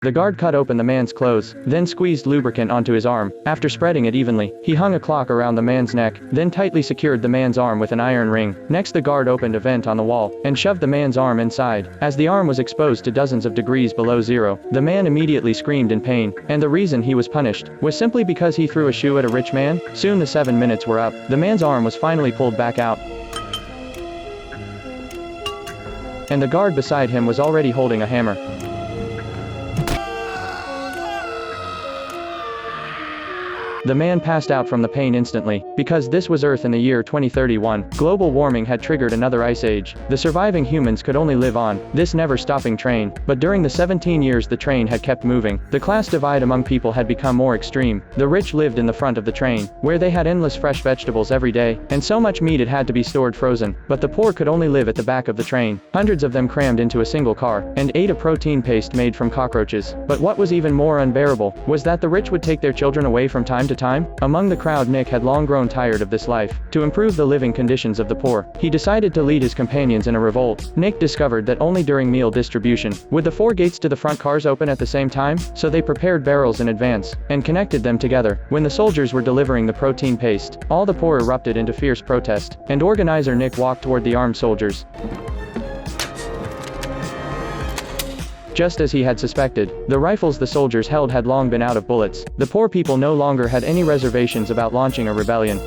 The guard cut open the man's clothes, then squeezed lubricant onto his arm. After spreading it evenly, he hung a clock around the man's neck, then tightly secured the man's arm with an iron ring. Next the guard opened a vent on the wall, and shoved the man's arm inside. As the arm was exposed to dozens of degrees below zero, the man immediately screamed in pain, and the reason he was punished was simply because he threw a shoe at a rich man. Soon the 7 minutes were up. The man's arm was finally pulled back out, and the guard beside him was already holding a hammer. The man passed out from the pain instantly, because this was Earth in the year 2031. Global warming had triggered another ice age. The surviving humans could only live on this never-stopping train, but during the 17 years the train had kept moving, the class divide among people had become more extreme. The rich lived in the front of the train, where they had endless fresh vegetables every day, and so much meat it had to be stored frozen, but the poor could only live at the back of the train. Hundreds of them crammed into a single car, and ate a protein paste made from cockroaches. But what was even more unbearable was that the rich would take their children away from time to time. Among the crowd, Nick had long grown tired of this life. To improve the living conditions of the poor, he decided to lead his companions in a revolt. Nick discovered that only during meal distribution would the 4 gates to the front cars open at the same time, so they prepared barrels in advance and connected them together. When the soldiers were delivering the protein paste, all the poor erupted into fierce protest, and organizer Nick walked toward the armed soldiers. Just as he had suspected, the rifles the soldiers held had long been out of bullets. The poor people no longer had any reservations about launching a rebellion.